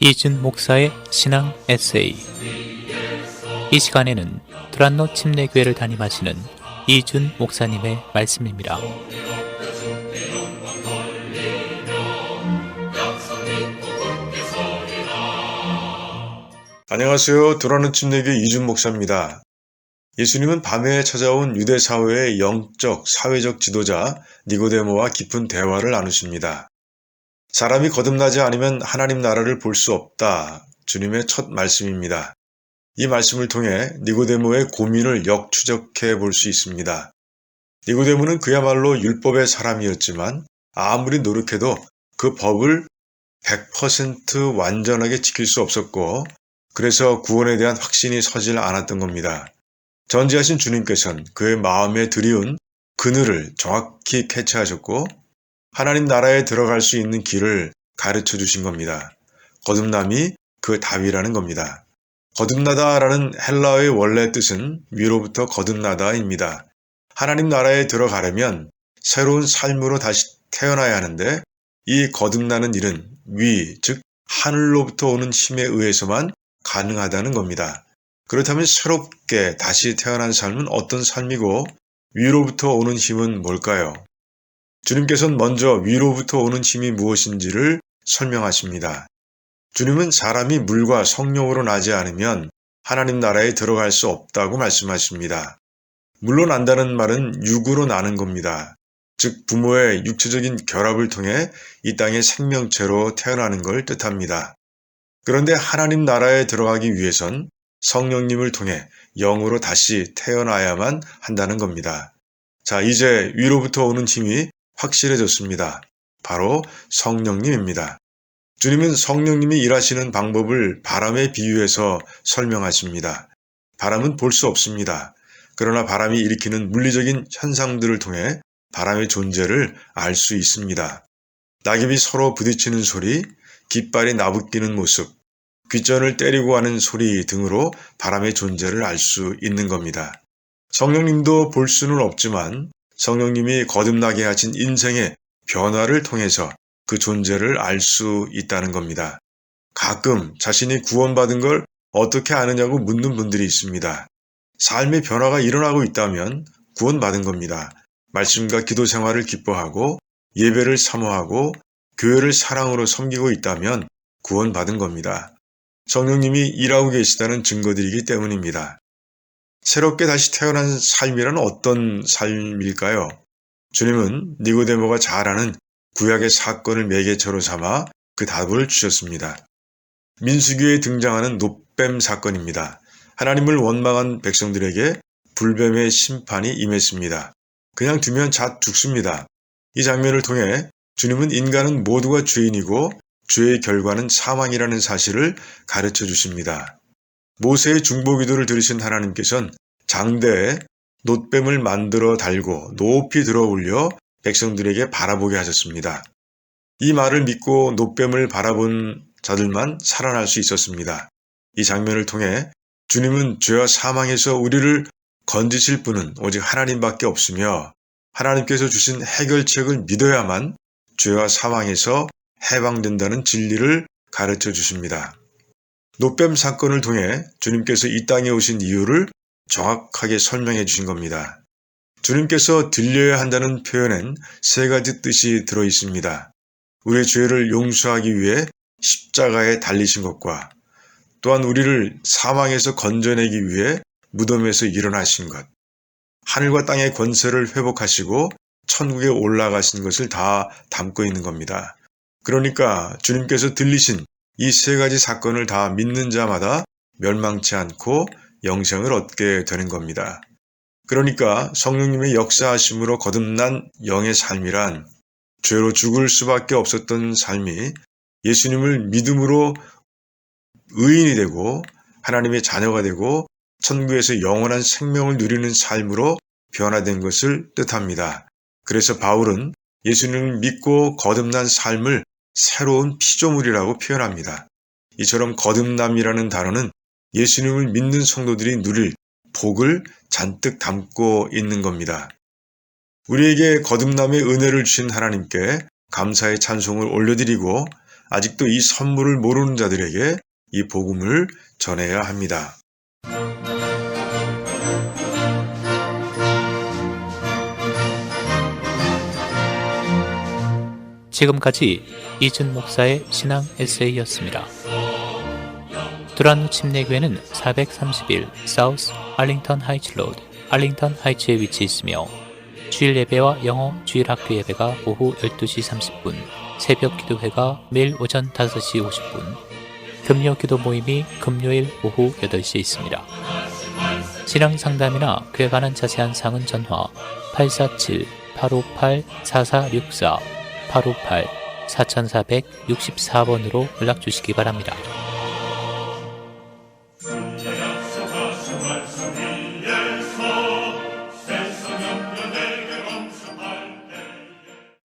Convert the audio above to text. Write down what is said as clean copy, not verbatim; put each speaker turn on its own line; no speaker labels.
이준 목사의 신앙 에세이. 이 시간에는 두란노 침례교회를 담임하시는 이준 목사님의 말씀입니다.
안녕하세요. 두란노 침례교회 이준 목사입니다. 예수님은 밤에 찾아온 유대 사회의 영적, 사회적 지도자 니고데모와 깊은 대화를 나누십니다. 사람이 거듭나지 않으면 하나님 나라를 볼 수 없다. 주님의 첫 말씀입니다. 이 말씀을 통해 니고데모의 고민을 역추적해 볼 수 있습니다. 니고데모는 그야말로 율법의 사람이었지만 아무리 노력해도 그 법을 100% 완전하게 지킬 수 없었고, 그래서 구원에 대한 확신이 서질 않았던 겁니다. 전지하신 주님께서는 그의 마음에 들이운 그늘을 정확히 캐치하셨고 하나님 나라에 들어갈 수 있는 길을 가르쳐 주신 겁니다. 거듭남이 그 답이라는 겁니다. 거듭나다라는 헬라어의 원래 뜻은 위로부터 거듭나다입니다. 하나님 나라에 들어가려면 새로운 삶으로 다시 태어나야 하는데 이 거듭나는 일은 위, 즉 하늘로부터 오는 힘에 의해서만 가능하다는 겁니다. 그렇다면 새롭게 다시 태어난 삶은 어떤 삶이고 위로부터 오는 힘은 뭘까요? 주님께서는 먼저 위로부터 오는 힘이 무엇인지를 설명하십니다. 주님은 사람이 물과 성령으로 나지 않으면 하나님 나라에 들어갈 수 없다고 말씀하십니다. 물로 난다는 말은 육으로 나는 겁니다. 즉 부모의 육체적인 결합을 통해 이 땅의 생명체로 태어나는 걸 뜻합니다. 그런데 하나님 나라에 들어가기 위해선 성령님을 통해 영으로 다시 태어나야만 한다는 겁니다. 자, 이제 위로부터 오는 힘이 확실해졌습니다. 바로 성령님입니다. 주님은 성령님이 일하시는 방법을 바람에 비유해서 설명하십니다. 바람은 볼 수 없습니다. 그러나 바람이 일으키는 물리적인 현상들을 통해 바람의 존재를 알 수 있습니다. 낙엽이 서로 부딪히는 소리, 깃발이 나부끼는 모습, 귓전을 때리고 하는 소리 등으로 바람의 존재를 알 수 있는 겁니다. 성령님도 볼 수는 없지만 성령님이 거듭나게 하신 인생의 변화를 통해서 그 존재를 알 수 있다는 겁니다. 가끔 자신이 구원받은 걸 어떻게 아느냐고 묻는 분들이 있습니다. 삶의 변화가 일어나고 있다면 구원받은 겁니다. 말씀과 기도 생활을 기뻐하고 예배를 사모하고 교회를 사랑으로 섬기고 있다면 구원받은 겁니다. 성령님이 일하고 계시다는 증거들이기 때문입니다. 새롭게 다시 태어난 삶이란 어떤 삶일까요? 주님은 니고데모가 잘 아는 구약의 사건을 매개체로 삼아 그 답을 주셨습니다. 민수기에 등장하는 놋뱀 사건입니다. 하나님을 원망한 백성들에게 불뱀의 심판이 임했습니다. 그냥 두면 잣 죽습니다. 이 장면을 통해 주님은 인간은 모두가 죄인이고 죄의 결과는 사망이라는 사실을 가르쳐 주십니다. 모세의 중보기도를 들으신 하나님께서는 장대에 놋뱀을 만들어 달고 높이 들어 올려 백성들에게 바라보게 하셨습니다. 이 말을 믿고 놋뱀을 바라본 자들만 살아날 수 있었습니다. 이 장면을 통해 주님은 죄와 사망에서 우리를 건지실 분은 오직 하나님밖에 없으며 하나님께서 주신 해결책을 믿어야만 죄와 사망에서 해방된다는 진리를 가르쳐 주십니다. 놋뱀 사건을 통해 주님께서 이 땅에 오신 이유를 정확하게 설명해 주신 겁니다. 주님께서 들려야 한다는 표현엔 세 가지 뜻이 들어 있습니다. 우리의 죄를 용서하기 위해 십자가에 달리신 것과 또한 우리를 사망에서 건져내기 위해 무덤에서 일어나신 것, 하늘과 땅의 권세를 회복하시고 천국에 올라가신 것을 다 담고 있는 겁니다. 그러니까 주님께서 들리신 이 세 가지 사건을 다 믿는 자마다 멸망치 않고 영생을 얻게 되는 겁니다. 그러니까 성령님의 역사하심으로 거듭난 영의 삶이란 죄로 죽을 수밖에 없었던 삶이 예수님을 믿음으로 의인이 되고 하나님의 자녀가 되고 천국에서 영원한 생명을 누리는 삶으로 변화된 것을 뜻합니다. 그래서 바울은 예수님을 믿고 거듭난 삶을 새로운 피조물이라고 표현합니다. 이처럼 거듭남이라는 단어는 예수님을 믿는 성도들이 누릴 복을 잔뜩 담고 있는 겁니다. 우리에게 거듭남의 은혜를 주신 하나님께 감사의 찬송을 올려드리고 아직도 이 선물을 모르는 자들에게 이 복음을 전해야 합니다.
지금까지 이준 목사의 신앙 에세이였습니다. 두란노 침례교회는 431 사우스 알링턴 하이츠 로드, 알링턴 하이츠에 위치해 있으며 주일 예배와 영어 주일 학교 예배가 오후 12시 30분, 새벽 기도회가 매일 오전 5시 50분, 금요 기도 모임이 금요일 오후 8시에 있습니다. 신앙 상담이나 그에 관한 자세한 사항은 전화 847-858-4464, 858-4464번으로 연락 주시기 바랍니다.